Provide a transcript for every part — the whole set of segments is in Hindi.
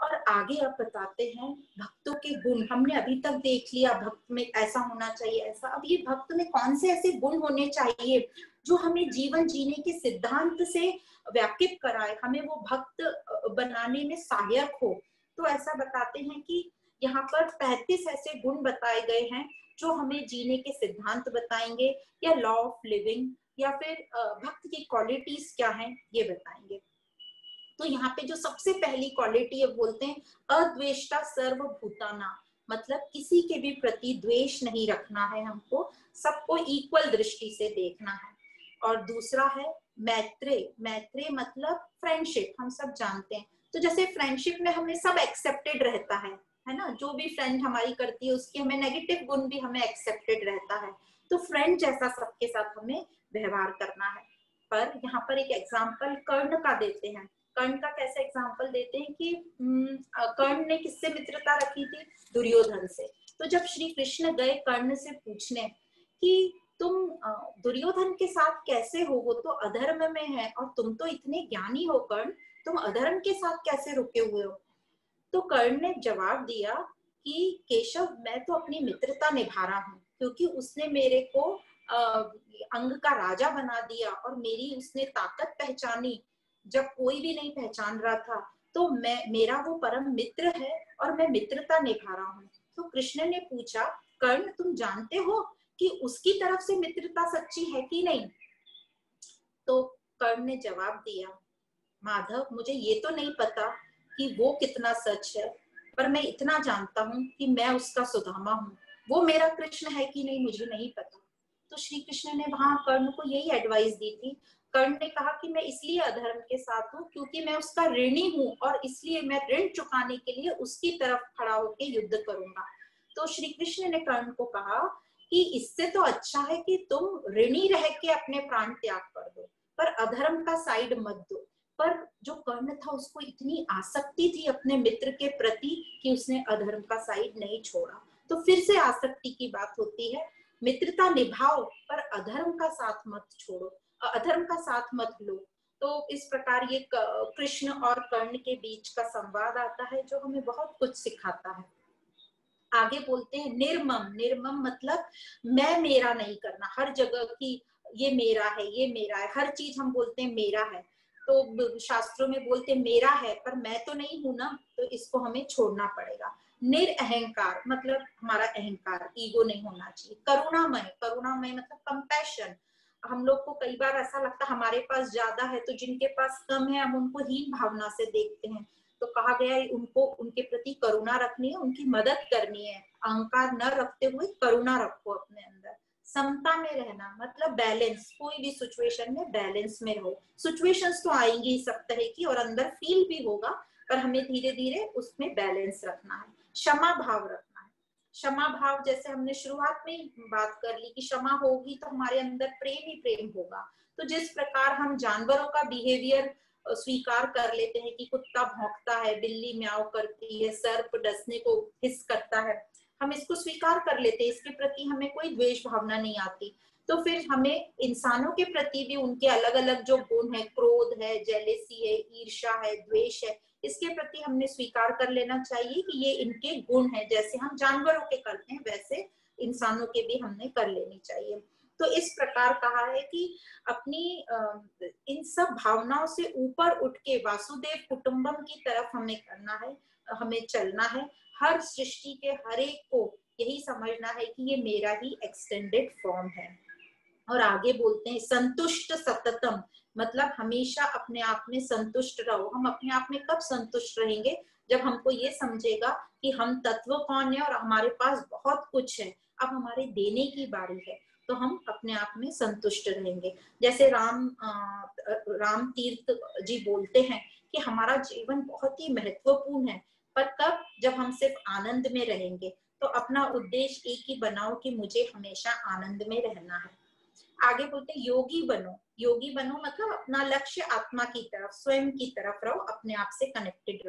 और आगे अब बताते हैं भक्तों के गुण। हमने अभी तक देख लिया भक्त में ऐसा होना चाहिए ऐसा, अब ये भक्त में कौन से ऐसे गुण होने चाहिए जो हमें जीवन जीने के सिद्धांत से व्याकित कराए, हमें वो भक्त बनाने में सहायक हो। तो ऐसा बताते हैं कि यहाँ पर 35 ऐसे गुण बताए गए हैं जो हमें जीने के सिद्धांत बताएंगे, या लॉ ऑफ लिविंग, या फिर भक्त की क्वालिटीज क्या हैं ये बताएंगे। तो यहाँ पे जो सबसे पहली क्वालिटी है बोलते हैं अद्वेष्टा सर्वभूताना, मतलब किसी के भी प्रति द्वेष नहीं रखना है, हमको सबको इक्वल दृष्टि से देखना है। और दूसरा है मैत्रेय। मैत्रेय मतलब फ्रेंडशिप, हम सब जानते हैं। तो जैसे फ्रेंडशिप में हमें सब एक्सेप्टेड रहता है ना, जो भी फ्रेंड हमारी करती है उसके हमें नेगेटिव गुण भी हमें एक्सेप्टेड रहता है। तो फ्रेंड जैसा सबके साथ हमें व्यवहार करना है। पर यहाँ पर एक एग्जाम्पल कर्ण का देते हैं। कर्ण का कैसे एग्जाम्पल देते हैं कि कर्ण ने किससे मित्रता रखी थी? दुर्योधन से। तो जब श्री कृष्ण गए कर्ण से पूछने कि तुम दुर्योधन के साथ कैसे हो, वो तो अधर्म में है और तुम तो इतने ज्ञानी हो कर्ण, तुम अधर्म के साथ कैसे रुके हुए हो? तो कर्ण ने जवाब दिया कि केशव मैं तो अपनी मित्रता निभा रहा हूँ, क्योंकि उसने मेरे को अंग का राजा बना दिया और मेरी उसने ताकत पहचानी जब कोई भी नहीं पहचान रहा था। तो मेरा वो परम मित्र है और मैं मित्रता निभा रहा हूँ। तो कृष्ण ने पूछा कर्ण तुम जानते हो कि उसकी तरफ से मित्रता सच्ची है कि नहीं? तो कर्ण ने जवाब दिया माधव मुझे ये तो नहीं पता कि वो कितना सच है, पर मैं इतना जानता हूँ कि मैं उसका सुदामा हूँ। वो मेरा कृष्ण है कि नहीं मुझे नहीं पता। तो श्री कृष्ण ने वहां कर्ण को यही एडवाइस दी थी। कर्ण ने कहा कि मैं इसलिए अधर्म के साथ हूँ क्योंकि मैं उसका ऋणी हूँ और इसलिए मैं ऋण चुकाने के लिए उसकी तरफ खड़ा होकर युद्ध करूंगा। तो श्री कृष्ण ने कर्ण को कहा कि इससे तो अच्छा है कि तुम ऋणी रह के अपने प्राण त्याग कर दो, पर अधर्म का साइड मत दो। पर जो कर्ण था उसको इतनी आसक्ति थी अपने मित्र के प्रति कि उसने अधर्म का साइड नहीं छोड़ा। तो फिर से आसक्ति की बात होती है, मित्रता निभाओ पर अधर्म का साथ मत छोड़ो, अधर्म का साथ मत लो। तो इस प्रकार ये कृष्ण और कर्ण के बीच का संवाद आता है जो हमें बहुत कुछ सिखाता है। आगे बोलते हैं निर्मम। निर्मम मतलब मैं मेरा नहीं करना, हर जगह की ये मेरा है ये मेरा है, हर चीज हम बोलते हैं मेरा है। तो शास्त्रों में बोलते मेरा है पर मैं तो नहीं हूं ना, तो इसको हमें छोड़ना पड़ेगा। निरअहंकार मतलब हमारा अहंकार, ईगो नहीं होना चाहिए। करुणामय। करुणामय मतलब कंपैशन। हम लोग को कई बार ऐसा लगता है हमारे पास ज्यादा है तो जिनके पास कम है हम उनको हीन भावना से देखते हैं। तो कहा गया है उनको उनके प्रति करुणा रखनी है, उनकी मदद करनी है। अहंकार न रखते हुए करुणा रखो अपने अंदर। समता में रहना मतलब बैलेंस, कोई भी सिचुएशन में बैलेंस में रहो। सिचुएशंस तो आएंगी सब तरह की और अंदर फील भी होगा, पर हमें धीरे धीरे उसमें बैलेंस रखना है। क्षमा भाव रखना है। क्षमा भाव जैसे हमने शुरुआत में बात कर ली कि क्षमा होगी तो हमारे अंदर प्रेम ही प्रेम होगा। तो जिस प्रकार हम जानवरों का बिहेवियर स्वीकार कर लेते हैं कि कुत्ता भौंकता है, बिल्ली म्याऊ करती है, सर्प डसने को हिस करता है, हम इसको स्वीकार कर लेते हैं, इसके प्रति हमें कोई द्वेष भावना नहीं आती। तो फिर हमें इंसानों के प्रति भी उनके अलग अलग जो गुण है, क्रोध है, जेलेसी है, ईर्ष्या है, द्वेष है, इसके प्रति हमने स्वीकार कर लेना चाहिए कि ये इनके गुण है। जैसे हम जानवरों के करते हैं वैसे इंसानों के भी हमने कर लेनी चाहिए। तो इस प्रकार कहा है कि अपनी इन सब भावनाओं से ऊपर उठ के वासुदेव कुटुंबम की तरफ हमें करना है, हमें चलना है। हर सृष्टि के हर एक को यही समझना है कि ये मेरा ही एक्सटेंडेड फॉर्म है। और आगे बोलते हैं संतुष्ट सततम मतलब हमेशा अपने आप में संतुष्ट रहो। हम अपने आप में कब संतुष्ट रहेंगे? जब हमको ये समझेगा कि हम तत्व कौन है और हमारे पास बहुत कुछ है, अब हमारे देने की बारी है, तो हम अपने आप में संतुष्ट रहेंगे। जैसे राम तीर्थ जी बोलते हैं कि हमारा जीवन बहुत ही महत्वपूर्ण है, पर कब? जब हम सिर्फ आनंद में रहेंगे। तो अपना उद्देश्य एक ही बनाओ कि मुझे हमेशा आनंद में रहना है। आगे बोलते हैं योगी बनो। योगी बनो मतलब अपना लक्ष्य आत्मा की तरफ, स्वयं की तरफ रहो, अपने आप से कनेक्टेड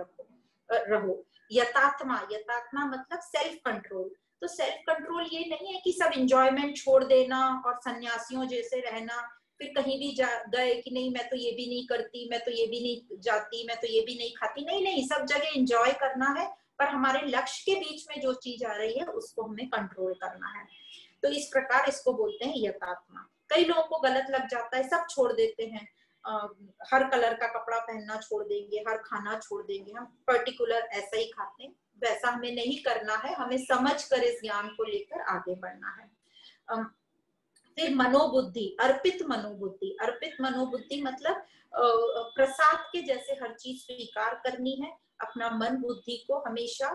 रहो। यथात्मा। यथात्मा मतलब सेल्फ कंट्रोल। तो सेल्फ कंट्रोल ये नहीं है कि सब एंजॉयमेंट छोड़ देना और सन्यासियों जैसे रहना, फिर कहीं भी गए कि नहीं मैं तो ये भी नहीं करती, मैं तो ये भी नहीं जाती, मैं तो ये भी नहीं खाती, नहीं नहीं, सब जगह एंजॉय करना है, पर हमारे लक्ष्य के बीच में जो चीज आ रही है उसको हमें कंट्रोल करना है। तो इस प्रकार इसको बोलते हैं यथात्मा। कई लोगों को गलत लग जाता है, सब छोड़ देते हैं, हर कलर का कपड़ा पहनना छोड़ देंगे, हर खाना छोड़ देंगे, हम पर्टिकुलर ऐसा ही खाते हैं, वैसा हमें नहीं करना है, हमें समझ कर इस ज्ञान को लेकर आगे बढ़ना है। फिर मनोबुद्धि, अर्पित मनोबुद्धि। अर्पित मनोबुद्धि मतलब प्रसाद के जैसे हर चीज स्वीकार करनी है, अपना मन बुद्धि को हमेशा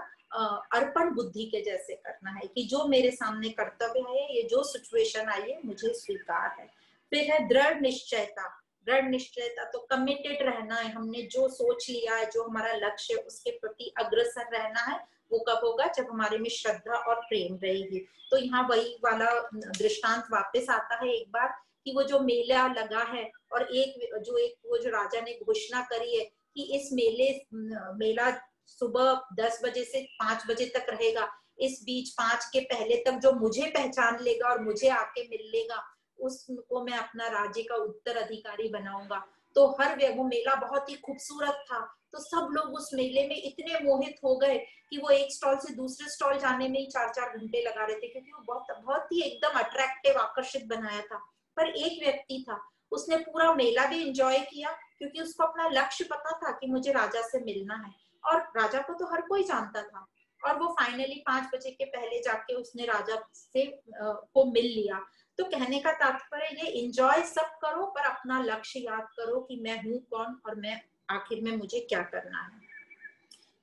अर्पण बुद्धि के जैसे करना है कि जो मेरे सामने कर्तव्य है, ये जो सिचुएशन आई है मुझे स्वीकार है। फिर है दृढ़ निश्चयता। दृढ़ निश्चयता तो कमिटेड रहना है, हमने जो सोच लिया है, जो हमारा लक्ष्य है उसके प्रति अग्रसर रहना है। वो कब होगा? जब हमारे में श्रद्धा और प्रेम रहेगी। तो यहाँ वही वाला दृष्टांत वापस आता है एक बार कि वो जो मेला लगा है और वो जो राजा ने घोषणा करी है कि इस मेला सुबह 10 बजे से 5 बजे तक रहेगा, इस बीच 5 के पहले तक जो मुझे पहचान लेगा और मुझे आके मिल लेगा उसको मैं अपना राज्य का उत्तराधिकारी बनाऊंगा। तो वो मेला बहुत ही खूबसूरत था, तो सब लोग उस मेले में इतने मोहित हो गए कि वो एक स्टॉल से दूसरे स्टॉल जाने में ही 4-4 घंटे लगा रहे थे, क्योंकि वो बहुत ही एकदम अट्रैक्टिव, आकर्षित बनाया था। पर एक व्यक्ति था, उसने पूरा मेला भी एंजॉय किया क्योंकि उसको अपना लक्ष्य पता था कि मुझे राजा से मिलना है, और राजा को तो हर कोई जानता था, और वो फाइनली 5 बजे के पहले जाके उसने राजा से को मिल लिया। तो कहने का तात्पर्य ये, एंजॉय सब करो पर अपना लक्ष्य याद करो कि मैं हूँ कौन और मैं आखिर में मुझे क्या करना है।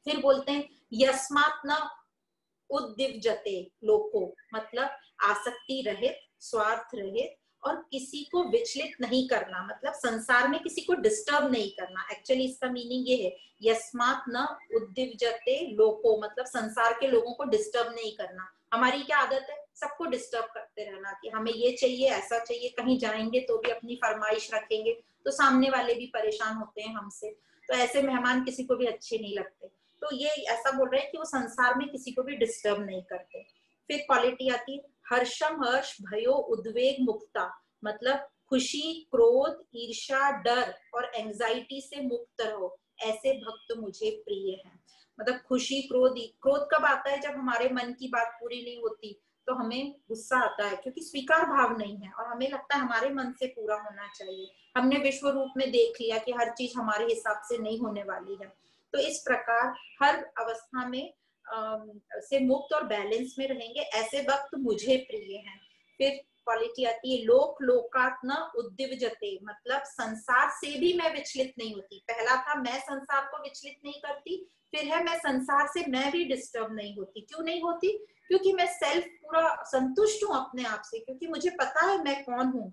फिर बोलते हैं यस्मात् न उद्दिव्यते लोको, मतलब आसक्ति रहित, स्वार्थ रहित और किसी को विचलित नहीं करना, मतलब संसार में किसी को डिस्टर्ब नहीं करना। एक्चुअली इसका मीनिंग ये है, यस्मात् न उद्दिव्यते लोको, मतलब संसार के लोगों को डिस्टर्ब नहीं करना। हमारी क्या आदत है? सबको डिस्टर्ब करते रहना कि हमें ये चाहिए, ऐसा चाहिए, कहीं जाएंगे तो भी अपनी फरमाइश रखेंगे, तो सामने वाले भी परेशान होते हैं हमसे। तो ऐसे मेहमान किसी को भी अच्छे नहीं लगते। तो ये ऐसा बोल रहे हैं कि वो संसार में किसी को भी डिस्टर्ब नहीं करते। फिर क्वालिटी आती है हर्षम, हर्ष, भयो, उद्वेग मुक्ता, मतलब खुशी, क्रोध, ईर्ष्या, डर और एंजाइटी से मुक्त रहो, ऐसे भक्त मुझे प्रिय हैं। मतलब खुशी, क्रोध कब आता है? जब हमारे मन की बात पूरी नहीं होती तो हमें गुस्सा आता है, क्योंकि स्वीकार भाव नहीं है और हमें लगता है हमारे मन से पूरा होना चाहिए। हमने विश्व रूप में देख लिया कि हर चीज हमारे हिसाब से नहीं होने वाली है। तो इस प्रकार हर अवस्था में से मुक्त और बैलेंस में रहेंगे, ऐसे वक्त मुझे प्रिय हैं। फिर क्वालिटी आती है लोक लोकात् न उद्दिव्यते, मतलब संसार से भी मैं विचलित नहीं होती। पहला था मैं संसार को विचलित नहीं करती, फिर है मैं संसार से मैं भी डिस्टर्ब नहीं होती। क्यों नहीं होती? क्योंकि मैं सेल्फ पूरा संतुष्ट हूँ अपने आप से, क्योंकि मुझे पता है मैं कौन हूँ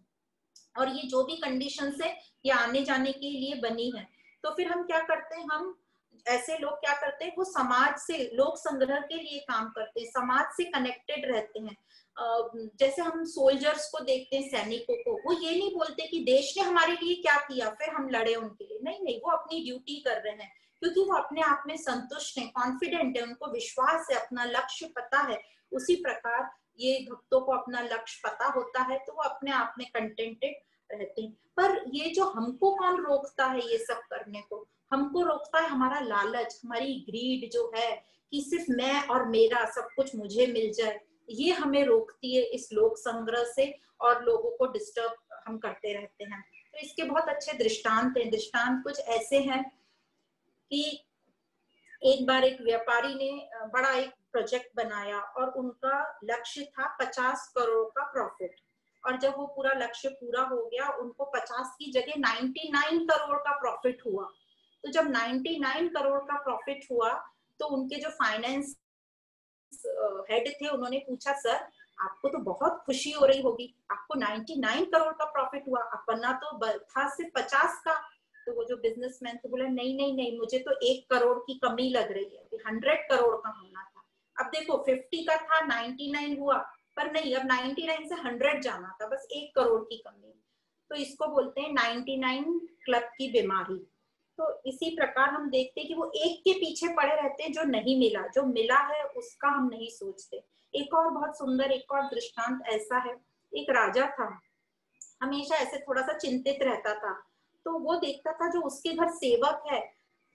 और ये जो भी कंडीशंस है ये आने जाने के लिए बनी है। तो फिर हम क्या करते हैं, हम ऐसे लोग क्या करते हैं, वो समाज से, लोक संग्रह के लिए काम करते हैं, समाज से कनेक्टेड रहते हैं। जैसे हम सोल्जर्स को देखते हैं, सैनिकों को, वो ये नहीं बोलते कि देश ने हमारे लिए क्या किया फिर हम लड़े उनके लिए, नहीं नहीं, वो अपनी ड्यूटी कर रहे हैं क्योंकि वो अपने आप में संतुष्ट हैं, कॉन्फिडेंट है, उनको विश्वास है, अपना लक्ष्य पता है। उसी प्रकार ये भक्तों को अपना लक्ष्य पता होता है तो वो अपने आप में कंटेंटेड रहते हैं। पर ये जो हमको कौन रोकता है ये सब करने को? हमको रोकता है हमारा लालच, हमारी ग्रीड जो है कि सिर्फ मैं और मेरा, सब कुछ मुझे मिल जाए, ये हमें रोकती है इस लोक संग्रह से और लोगों को डिस्टर्ब हम करते रहते हैं। तो इसके बहुत अच्छे दृष्टांत हैं। दृष्टांत कुछ ऐसे हैं कि एक बार एक व्यापारी ने बड़ा एक प्रोजेक्ट बनाया और उनका लक्ष्य था 50 करोड़ का प्रॉफिट, और जब वो पूरा लक्ष्य पूरा हो गया उनको 50 की जगह 99 करोड़ का प्रॉफिट हुआ। तो जब 99 करोड़ का प्रॉफिट हुआ तो उनके जो फाइनेंस हेड थे उन्होंने पूछा, सर आपको तो बहुत खुशी हो रही होगी, आपको 99 करोड़ का प्रॉफिट हुआ, अपना तो था सिर्फ 50 का। तो वो जो बिजनेसमैन थे बोले, नहीं नहीं नहीं, मुझे तो 1 करोड़ की कमी लग रही है, 100 करोड़ का होना था। अब देखो 50 का था, 99 हुआ, पर नहीं, अब 99 से 100 जाना था, बस 1 करोड़ की कमी। तो इसको बोलते हैं 99 क्लब की बीमारी। तो इसी प्रकार हम देखते हैं कि वो एक के पीछे पड़े रहते हैं, जो नहीं मिला, जो मिला है उसका हम नहीं सोचते। एक और बहुत सुंदर एक और दृष्टांत ऐसा है, एक राजा था, हमेशा ऐसे थोड़ा सा चिंतित रहता था। तो वो देखता था जो उसके घर सेवक है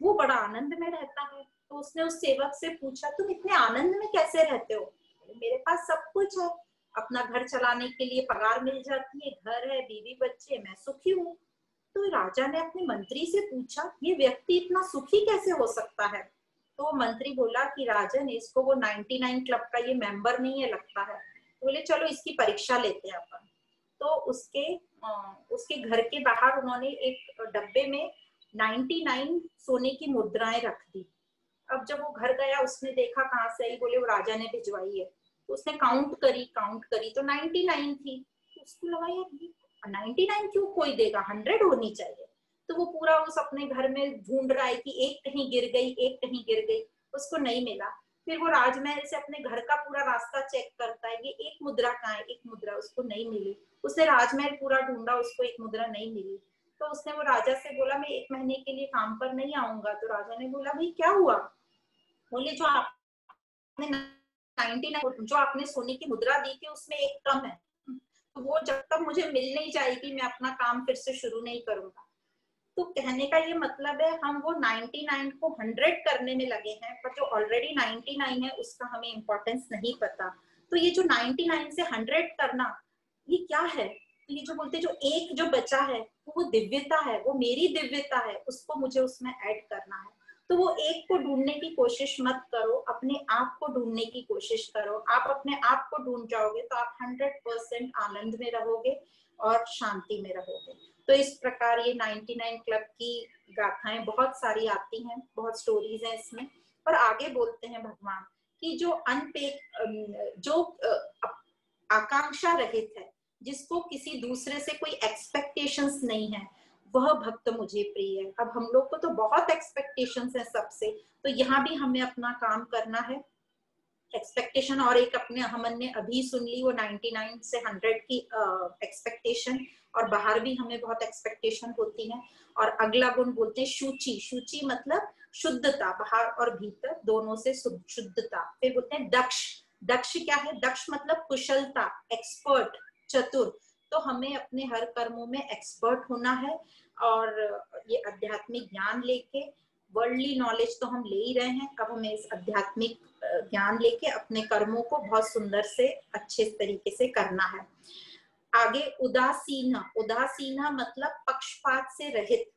वो बड़ा आनंद में रहता है। तो उसने उस सेवक से पूछा, तुम इतने आनंद में कैसे रहते हो? मेरे पास सब कुछ है, अपना घर चलाने के लिए पगार मिल जाती है, घर है, बीवी बच्चे, मैं सुखी हूँ। तो राजा ने अपने मंत्री से पूछा, ये व्यक्ति इतना सुखी कैसे हो सकता है? तो मंत्री बोला कि राजन, इसको वो 99 क्लब का ये मेंबर नहीं है लगता है। बोले चलो इसकी परीक्षा लेते हैं अपन। तो उसके घर के बाहर उन्होंने एक डब्बे में 99 सोने की मुद्राएं रख दी। अब जब वो घर गया उसने देखा कहाँ से आई, बोले वो राजा ने भिजवाई है। तो उसने काउंट करी तो 99 थी। तो उसको लगा यार 99 क्यों कोई देगा, 100 होनी चाहिए। तो वो पूरा उस अपने घर में ढूंढ रहा है कि एक कहीं गिर गई, एक कहीं गिर गई, उसको नहीं मिला। फिर वो राजमहल से अपने घर का पूरा रास्ता चेक करता है, ये एक मुद्रा कहाँ है, एक मुद्रा, उसको नहीं मिली। उसने राजमहल पूरा ढूंढा, उसको एक मुद्रा नहीं मिली। तो उसने वो राजा से बोला, मैं 1 महीने के लिए काम पर नहीं आऊंगा। तो राजा ने बोला, भाई क्या हुआ? बोले जो आपने 99 जो आपने सोने की मुद्रा दी थी उसमें एक कम है, तो वो जब तक मुझे मिल नहीं जाएगी मैं अपना काम फिर से शुरू नहीं करूंगा। तो कहने का ये मतलब है हम वो 99 को 100 करने में लगे हैं, पर जो ऑलरेडी 99 है उसका हमें इम्पोर्टेंस नहीं पता। तो ये जो 99 से 100 करना, ये क्या है? तो ये जो बोलते जो एक जो बचा है वो दिव्यता है, वो मेरी दिव्यता है, उसको मुझे उसमें ऐड करना है। तो वो एक को ढूंढने की कोशिश मत करो, अपने आप को ढूंढने की कोशिश करो। आप अपने आप को ढूंढ जाओगे तो आप 100% आनंद में रहोगे और शांति में रहोगे। तो इस प्रकार ये 99 क्लब की गाथाएं बहुत सारी आती हैं, बहुत स्टोरीज हैं इसमें। और आगे बोलते हैं भगवान कि जो जो आकांक्षा रहित है, जिसको किसी दूसरे से कोई एक्सपेक्टेशंस नहीं है, वह भक्त मुझे प्रिय है। अब हम लोग को तो बहुत एक्सपेक्टेशंस है सबसे, तो यहाँ भी हमें अपना काम करना है। एक्सपेक्टेशन और एक अपने हमने अभी सुन ली वो 99 से 100 की एक्सपेक्टेशन, और बाहर भी हमें बहुत एक्सपेक्टेशन होती है। और अगला गुण बोलते हैं शुचि। शुचि मतलब शुद्धता, बाहर और भीतर दोनों से शुद्धता। फिर बोलते हैं दक्ष। दक्ष क्या है? दक्ष मतलब कुशलता, एक्सपर्ट, चतुर। तो हमें अपने हर कर्मों में एक्सपर्ट होना है। और ये आध्यात्मिक ज्ञान लेके, वर्ल्डली नॉलेज तो हम ले ही रहे हैं, अब हमें इस आध्यात्मिक ज्ञान लेके अपने कर्मों को बहुत सुंदर से अच्छे तरीके से करना है। आगे उदासीन। उदासीन मतलब पक्षपात से रहित।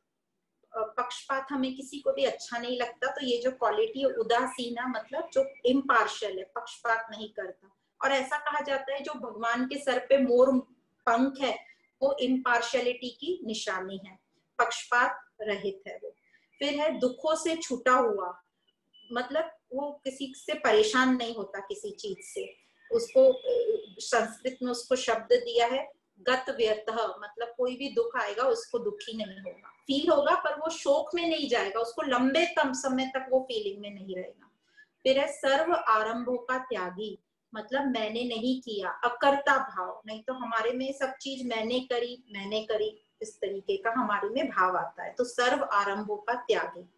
पक्षपात हमें किसी को भी अच्छा नहीं लगता, तो ये जो क्वालिटी है उदासीन मतलब जो इम्पार्शियल है, पक्षपात नहीं करता। और ऐसा कहा जाता है जो भगवान के सर पे मोर पंख है वो इम्पार्शियलिटी की निशानी है, पक्षपात रहित है वो। फिर है दुखों से छूटा हुआ, मतलब वो किसी से परेशान नहीं होता किसी चीज से। उसको संस्कृत में उसको शब्द दिया है गत व्यर्थः, मतलब कोई भी दुख आएगा उसको दुखी नहीं होगा, फील होगा पर वो शोक में नहीं जाएगा, उसको लंबे कम समय तक वो फीलिंग में नहीं रहेगा। फिर है सर्व आरंभों का त्यागी, मतलब मैंने नहीं किया, अकर्ता भाव। नहीं तो हमारे में सब चीज मैंने करी इस तरीके का हमारे में भाव आता है। तो सर्व आरंभों का त्यागी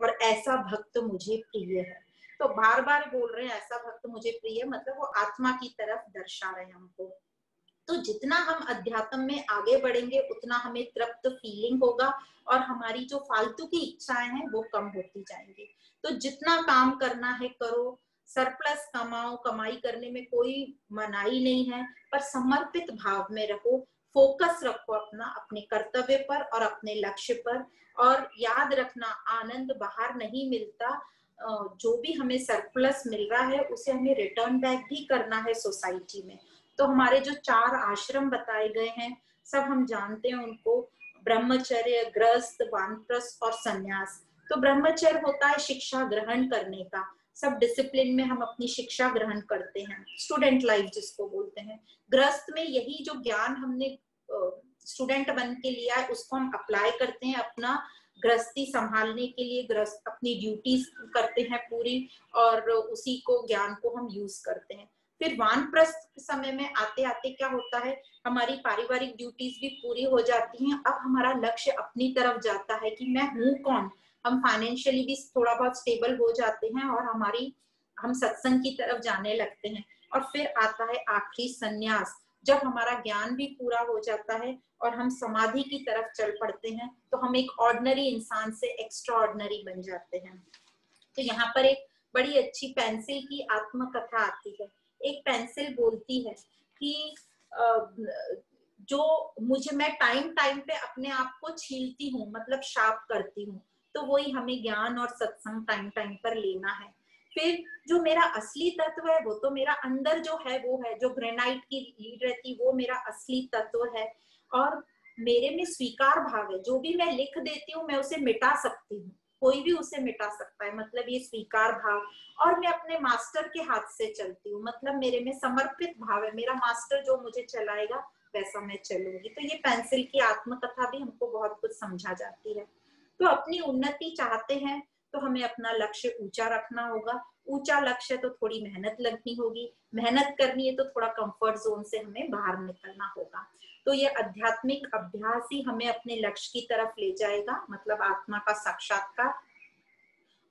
और ऐसा भक्त मुझे प्रिय है। तो बार बार बोल रहे हैं ऐसा भक्त मुझे प्रिय, मतलब वो आत्मा की तरफ दर्शा रहे हैं हमको। तो जितना हम अध्यात्म में आगे बढ़ेंगे उतना हमें तृप्त फीलिंग होगा और हमारी जो फालतू की इच्छाएं हैं वो कम होती जाएंगी। तो जितना काम करना है करो, सरप्लस कमाओ, कमाई करने में कोई मनाही नहीं है, पर समर्पित भाव में रहो, फोकस रखो अपना अपने कर्तव्य पर और अपने लक्ष्य पर। और याद रखना आनंद बाहर नहीं मिलता, जो भी हमें सरप्लस मिल रहा है उसे हमें रिटर्न बैक भी करना है सोसाइटी में। तो हमारे जो 4 आश्रम बताए गए हैं सब हम जानते हैं उनको, ब्रह्मचर्य, गृहस्थ, वानप्रस्थ और संन्यास। तो ब्रह्मचर्य होता है शिक्षा ग्रहण करने का, सब डिसिप्लिन में हम अपनी शिक्षा ग्रहण करते हैं, स्टूडेंट लाइफ जिसको बोलते हैं। गृहस्थ में यही जो ज्ञान हमने स्टूडेंट बन के लिया है उसको हम अप्लाई करते हैं अपना गृहस्थी संभालने के लिए, गृहस्थ अपनी ड्यूटीज करते हैं पूरी और उसी को ज्ञान को हम यूज करते हैं। फिर वानप्रस्थ समय में आते आते क्या होता है, हमारी पारिवारिक ड्यूटीज भी पूरी हो जाती हैं। अब हमारा लक्ष्य अपनी तरफ जाता है कि मैं हूँ कौन। हम फाइनेंशियली भी थोड़ा बहुत स्टेबल हो जाते हैं और हम सत्संग की तरफ जाने लगते हैं। और फिर आता है आखिरी संन्यास, जब हमारा ज्ञान भी पूरा हो जाता है और हम समाधि की तरफ चल पड़ते हैं तो हम एक ऑर्डिनरी इंसान से एक्स्ट्रा ऑर्डिनरी बन जाते हैं। तो यहाँ पर एक बड़ी अच्छी पेंसिल की आत्मकथा आती है। एक पेंसिल बोलती है कि जो मैं टाइम टाइम पे अपने आप को छीलती हूँ, मतलब शार्प करती हूँ, तो वही हमें ज्ञान और सत्संग टाइम टाइम पर लेना है। फिर जो मेरा असली तत्व है वो तो मेरा अंदर जो है वो है, जो ग्रेनाइट की लीड रहती वो मेरा असली तत्व है। और मेरे में स्वीकार भाव है, जो भी मैं लिख देती हूँ मैं उसे मिटा सकती हूँ, कोई भी उसे मिटा सकता है, मतलब ये स्वीकार भाव। और मैं अपने मास्टर के हाथ से चलती हूँ, मतलब मेरे में समर्पित भाव है, मेरा मास्टर जो मुझे चलाएगा वैसा मैं चलूंगी। तो ये पेंसिल की आत्मकथा भी हमको बहुत कुछ समझा जाती है। तो अपनी उन्नति चाहते हैं तो हमें अपना लक्ष्य ऊंचा रखना होगा। ऊंचा लक्ष्य तो थोड़ी मेहनत लगनी होगी, मेहनत करनी है तो थोड़ा कंफर्ट जोन से हमें बाहर निकलना होगा। तो ये आध्यात्मिक अभ्यास ही हमें अपने लक्ष्य की तरफ ले जाएगा, मतलब आत्मा का साक्षात्कार।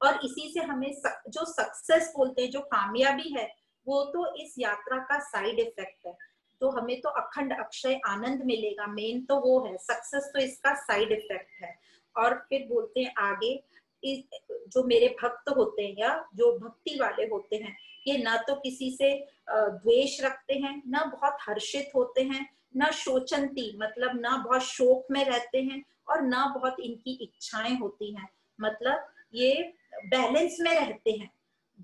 और इसी से हमें जो सक्सेस बोलते हैं, जो कामयाबी है, वो तो इस यात्रा का साइड इफेक्ट है। तो हमें तो अखंड अक्षय आनंद मिलेगा, मेन तो वो है, सक्सेस तो इसका साइड इफेक्ट है। और फिर बोलते हैं आगे, जो मेरे भक्त होते हैं या जो भक्ति वाले होते हैं, ये ना तो किसी से द्वेष रखते हैं, ना बहुत हर्षित होते हैं, ना शोचंती मतलब ना बहुत शोक में रहते हैं, और ना बहुत इनकी इच्छाएं होती हैं। मतलब ये बैलेंस में रहते हैं,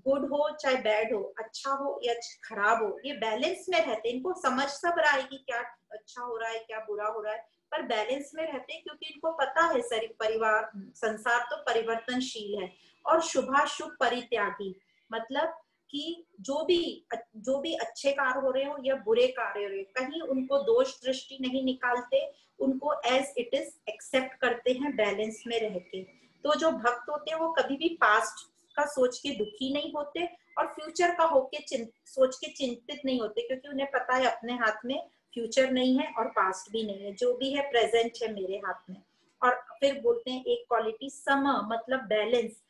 गुड हो चाहे बैड हो, अच्छा हो या खराब हो, ये बैलेंस में रहते हैं। इनको समझ सब रहा है कि क्या अच्छा हो रहा है क्या बुरा हो रहा है, पर बैलेंस में रहते हैं, क्योंकि इनको पता है परिवार संसार तो परिवर्तनशील है। और शुभाशुभ परित्यागी, मतलब कि जो भी अच्छे कार्य हो रहे हो या बुरे कार्य हो रहे हो, कहीं उनको दोष दृष्टि नहीं निकालते, उनको एज इट इज एक्सेप्ट करते हैं बैलेंस में रह के। तो जो भक्त होते हैं वो कभी भी पास्ट का सोच के दुखी नहीं होते और फ्यूचर का सोच के चिंतित नहीं होते, क्योंकि उन्हें पता है अपने हाथ में फ्यूचर नहीं है और पास्ट भी नहीं है, जो भी है प्रेजेंट है मेरे हाथ में। और फिर बोलते हैं एक क्वालिटी सम, मतलब बैलेंस।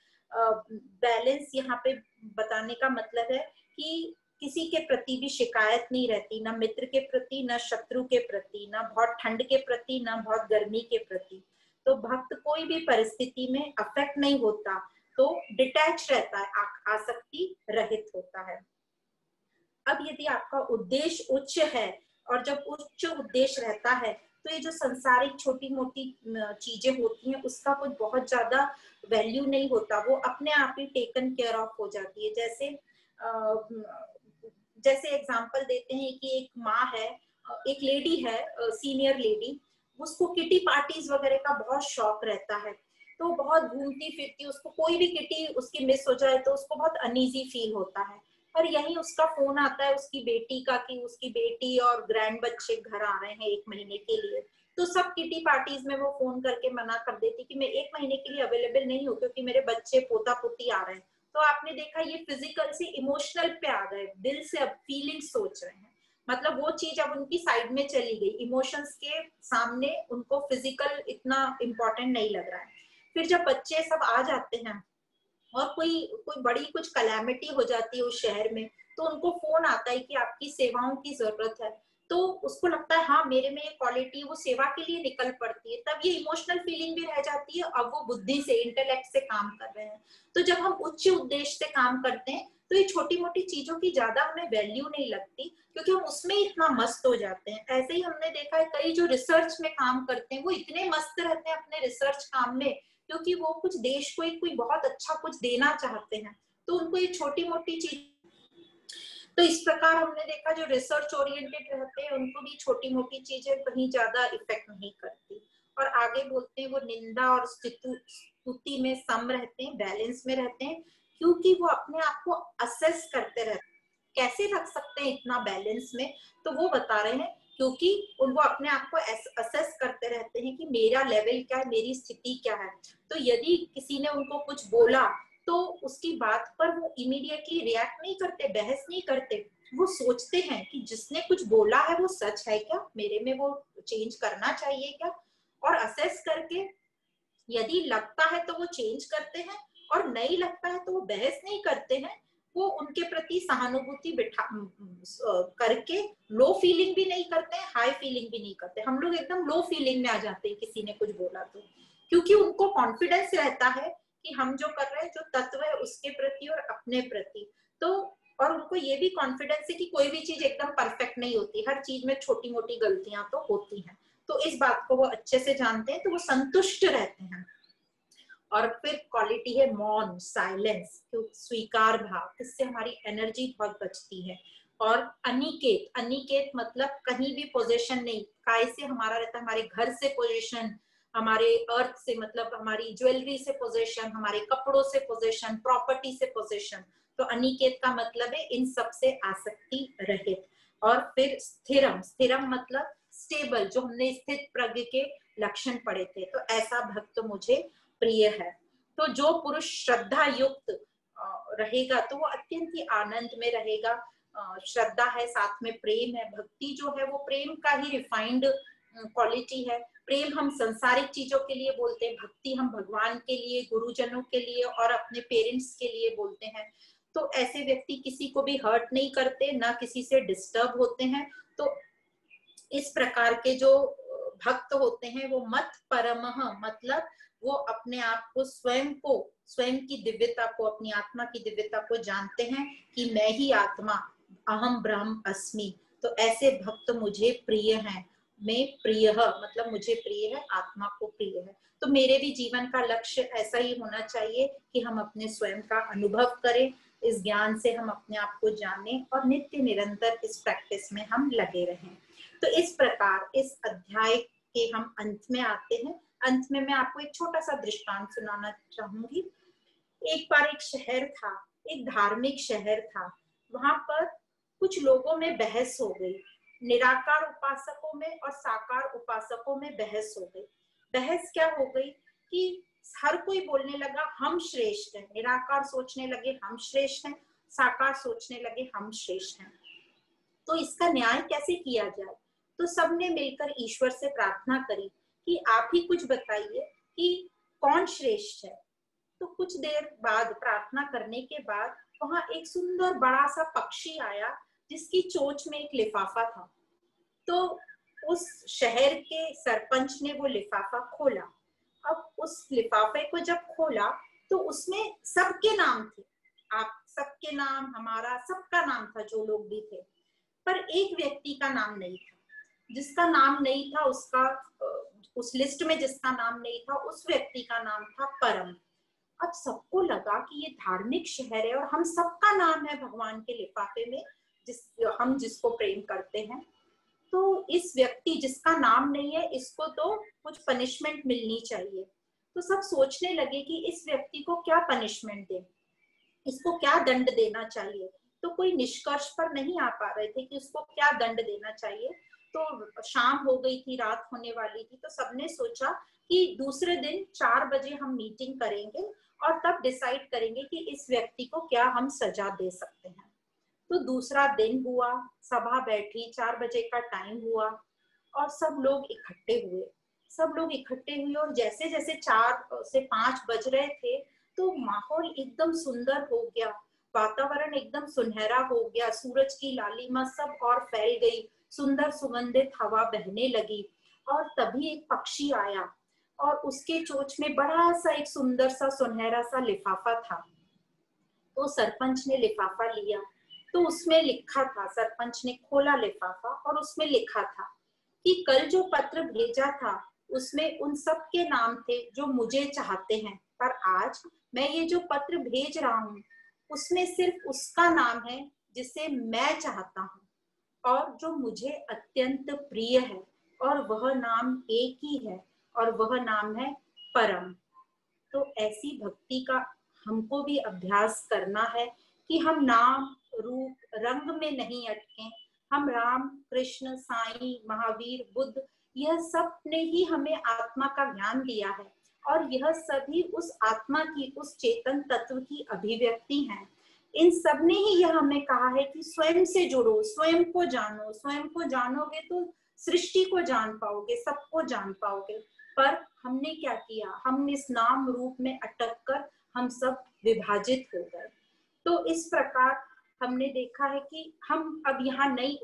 बैलेंस यहाँ पे बताने का मतलब है कि किसी के प्रति भी शिकायत नहीं रहती, ना मित्र के प्रति, ना शत्रु के प्रति, ना बहुत ठंड के प्रति, ना बहुत गर्मी के प्रति। तो भक्त कोई भी परिस्थिति में अफेक्ट नहीं होता, तो डिटैच रहता है, आसक्ति रहित होता है। अब यदि आपका उद्देश्य उच्च है, और जब उच्च उद्देश्य रहता है तो ये जो संसारिक छोटी मोटी चीजें होती हैं उसका कुछ बहुत ज्यादा वैल्यू नहीं होता, वो अपने आप ही टेकन केयर ऑफ हो जाती है। जैसे एग्जांपल देते हैं कि एक माँ है, एक लेडी है, सीनियर लेडी, उसको किटी पार्टीज वगैरह का बहुत शौक रहता है, तो बहुत घूमती फिरती, उसको कोई भी किटी उसकी मिस हो जाए तो उसको बहुत अनईजी फील होता है। पर यही उसका फोन आता है उसकी बेटी का कि उसकी बेटी और ग्रैंड बच्चे घर आ रहे हैं 1 महीने के लिए, तो सब किटी पार्टीज में वो फोन करके मना कर देती कि मैं 1 महीने के लिए अवेलेबल नहीं हूँ क्योंकि मेरे बच्चे पोता पोती आ रहे हैं। तो आपने देखा ये फिजिकल से इमोशनल पे आ गए, दिल से अब फीलिंग सोच रहे हैं, मतलब वो चीज अब उनकी साइड में चली गई, इमोशंस के सामने उनको फिजिकल इतना इम्पोर्टेंट नहीं लग रहा है। फिर जब बच्चे सब आ जाते हैं और कोई बड़ी कुछ कलैमिटी हो जाती है उस शहर में, तो उनको फोन आता है कि आपकी सेवाओं की जरूरत है, तो उसको लगता है हाँ मेरे में ये क्वालिटी, वो सेवा के लिए निकल पड़ती है, तब ये इमोशनल फीलिंग भी रह जाती है, अब वो बुद्धि से इंटेलेक्ट से काम कर रहे हैं। तो जब हम उच्च उद्देश्य से काम करते हैं तो ये छोटी मोटी चीजों की ज्यादा हमें वैल्यू नहीं लगती, क्योंकि हम उसमें इतना मस्त हो जाते हैं। ऐसे ही हमने देखा है कई जो रिसर्च में काम करते हैं वो इतने मस्त रहते हैं अपने रिसर्च काम में, क्योंकि वो कुछ देश को एक कोई बहुत अच्छा कुछ देना चाहते हैं, तो उनको ये छोटी मोटी चीज। तो इस प्रकार हमने देखा जो रिसर्च ओरिएंटेड रहते हैं उनको भी छोटी मोटी चीजें कहीं ज्यादा इफेक्ट नहीं करती। और आगे बोलते हैं वो निंदा और स्तुति में सम रहते हैं, बैलेंस में रहते हैं, क्योंकि वो अपने आप को असेस करते रहते हैं। कैसे रख सकते हैं इतना बैलेंस में, तो वो बता रहे हैं क्योंकि उनको अपने आप को असेस करते रहते हैं कि मेरा लेवल क्या है, मेरी स्थिति क्या है। तो यदि किसी ने उनको कुछ बोला तो उसकी बात पर वो इमीडिएटली रिएक्ट नहीं करते, बहस नहीं करते, वो सोचते हैं कि जिसने कुछ बोला है वो सच है क्या, मेरे में वो चेंज करना चाहिए क्या, और असेस करके यदि लगता है तो वो चेंज करते हैं, और नहीं लगता है तो वो बहस नहीं करते हैं, वो उनके प्रति सहानुभूति बिठा करके लो फीलिंग भी नहीं करते हैं, हाई फीलिंग भी नहीं करते। हम लोग एकदम लो फीलिंग में आ जाते हैं किसी ने कुछ बोला तो, क्योंकि उनको कॉन्फिडेंस रहता है कि हम जो कर रहे हैं, जो तत्व है उसके प्रति और अपने प्रति, तो और उनको ये भी कॉन्फिडेंस है कि कोई भी चीज एकदम परफेक्ट नहीं होती, हर चीज में छोटी मोटी गलतियां तो होती हैं। तो इस बात को वो अच्छे से जानते हैं, तो वो संतुष्ट रहते हैं। और फिर क्वालिटी है मौन, साइलेंस, स्वीकार भाव, इससे हमारी एनर्जी बहुत बचती है। और अनिकेत, अनिकेत मतलब कहीं भी पोजीशन नहीं, काय से हमारा रहता है, हमारे घर से पोजीशन, हमारे अर्थ से मतलब हमारी ज्वेलरी से पोजीशन, हमारे कपड़ों से पोजीशन, प्रॉपर्टी से पोजीशन। तो अनिकेत का मतलब है इन सब से आसक्ति रहित। और फिर स्थिरम, स्थिरम मतलब स्टेबल, जो हमने स्थित प्रज्ञ के लक्षण पढ़े थे। तो ऐसा भक्त मुझे प्रिय है। तो जो पुरुष श्रद्धा युक्त रहेगा तो वो अत्यंत ही आनंद में रहेगा। श्रद्धा है, साथ में प्रेम है। भक्ति जो है वो प्रेम का ही रिफाइंड क्वालिटी है। प्रेम हम संसारिक चीजों के लिए बोलते हैं, भक्ति हम भगवान के लिए, गुरुजनों के लिए और अपने पेरेंट्स के लिए बोलते हैं। तो ऐसे व्यक्ति किसी को भी हर्ट नहीं करते, ना किसी से डिस्टर्ब होते हैं। तो इस प्रकार के जो भक्त होते हैं वो मत परमः मतलब वो अपने आप को, स्वयं की दिव्यता को, अपनी आत्मा की दिव्यता को जानते हैं कि मैं ही आत्मा, अहम ब्रह्म अस्मि। तो ऐसे भक्त मुझे प्रिय हैं। मैं प्रिय मतलब मुझे प्रिय है, आत्मा को प्रिय है। तो मेरे भी जीवन का लक्ष्य ऐसा ही होना चाहिए कि हम अपने स्वयं का अनुभव करें, इस ज्ञान से हम अपने आप को जानें और नित्य निरंतर इस प्रैक्टिस में हम लगे रहें। तो इस प्रकार इस अध्याय के हम अंत में आते हैं। अंत में मैं आपको एक छोटा सा दृष्टांत सुनाना चाहूंगी। एक बार एक शहर था, एक धार्मिक शहर था। वहां पर कुछ लोगों में बहस हो गई, निराकार उपासकों में और साकार उपासकों में बहस हो गई। बहस क्या हो गई कि हर कोई बोलने लगा हम श्रेष्ठ हैं, निराकार सोचने लगे हम श्रेष्ठ हैं, साकार सोचने लगे हम श्रेष्ठ हैं। तो इसका न्याय कैसे किया जाए? तो सबने मिलकर ईश्वर से प्रार्थना करी कि आप ही कुछ बताइए कि कौन श्रेष्ठ है। तो कुछ देर बाद प्रार्थना करने के बाद वहां एक सुंदर बड़ा सा पक्षी आया जिसकी चोंच में एक लिफाफा था। तो उस शहर के सरपंच ने वो लिफाफा खोला। अब उस लिफाफे को जब खोला तो उसमें सबके नाम थे, आप सबके नाम, हमारा सबका नाम था, जो लोग भी थे। पर एक व्यक्ति का नाम नहीं था। जिसका नाम नहीं था उसका, उस लिस्ट में जिसका नाम नहीं था उस व्यक्ति का नाम था परम। अब सबको लगा कि ये धार्मिक शहर है और हम सबका नाम है भगवान के लिफाफे में, हम जिसको प्रेम करते हैं। तो इस व्यक्ति जिसका नाम नहीं है, इसको तो कुछ पनिशमेंट मिलनी चाहिए। तो सब सोचने लगे कि इस व्यक्ति को क्या पनिशमेंट दें, इसको क्या दंड देना चाहिए। तो कोई निष्कर्ष पर नहीं आ पा रहे थे कि उसको क्या दंड देना चाहिए। तो शाम हो गई थी, रात होने वाली थी। तो सबने सोचा कि दूसरे दिन 4 बजे हम मीटिंग करेंगे और तब डिसाइड करेंगे कि इस व्यक्ति को क्या हम सजा दे सकते हैं। तो दूसरा दिन हुआ, सभा बैठी, 4 बजे का टाइम हुआ और सब लोग इकट्ठे हुए। सब लोग इकट्ठे हुए और जैसे जैसे 4 से 5 बज रहे थे तो माहौल एकदम सुंदर हो गया, वातावरण एकदम सुनहरा हो गया, सूरज की लालिमा सब और फैल गई, सुंदर सुगंधित हवा बहने लगी। और तभी एक पक्षी आया और उसके चोंच में बड़ा सा एक सुंदर सा सुनहरा सा लिफाफा था। तो सरपंच ने लिफाफा लिया, तो उसमें लिखा था, सरपंच ने खोला लिफाफा और उसमें लिखा था कि कल जो पत्र भेजा था उसमें उन सब के नाम थे जो मुझे चाहते हैं, पर आज मैं ये जो पत्र भेज रहा हूँ उसमें सिर्फ उसका नाम है जिसे मैं चाहता हूँ और जो मुझे अत्यंत प्रिय है, और वह नाम एक ही है और वह नाम है परम। तो ऐसी भक्ति का हमको भी अभ्यास करना है कि हम नाम रूप रंग में नहीं अटके। हम राम कृष्ण साईं महावीर बुद्ध, यह सब ने ही हमें आत्मा का ज्ञान दिया है और यह सभी उस आत्मा की, उस चेतन तत्व की अभिव्यक्ति है। इन सब ने ही यह हमें कहा है कि स्वयं से जुड़ो, स्वयं को जानो। स्वयं को जानोगे तो सृष्टि को जान पाओगे, सबको जान पाओगे। पर हमने क्या किया, हम इस नाम रूप में अटक कर हम सब विभाजित हो गए। तो इस प्रकार हमने देखा है कि हम अब यहाँ नहीं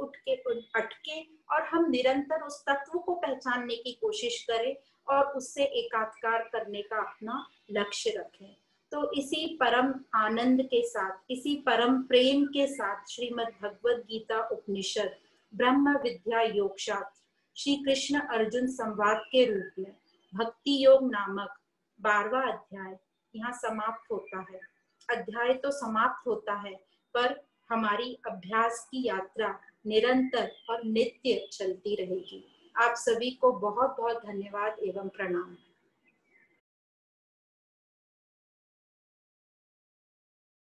अटके और हम निरंतर उस तत्व को पहचानने की कोशिश करें और उससे एकाकार करने का अपना लक्ष्य रखें। तो इसी परम आनंद के साथ, इसी परम प्रेम के साथ श्रीमद् भगवद गीता उपनिषद ब्रह्म विद्या योग शास्त्र श्री कृष्ण अर्जुन संवाद के रूप में भक्ति योग नामक 12वां अध्याय यहाँ समाप्त होता है। अध्याय तो समाप्त होता है, पर हमारी अभ्यास की यात्रा निरंतर और नित्य चलती रहेगी। आप सभी को बहुत बहुत धन्यवाद एवं प्रणाम।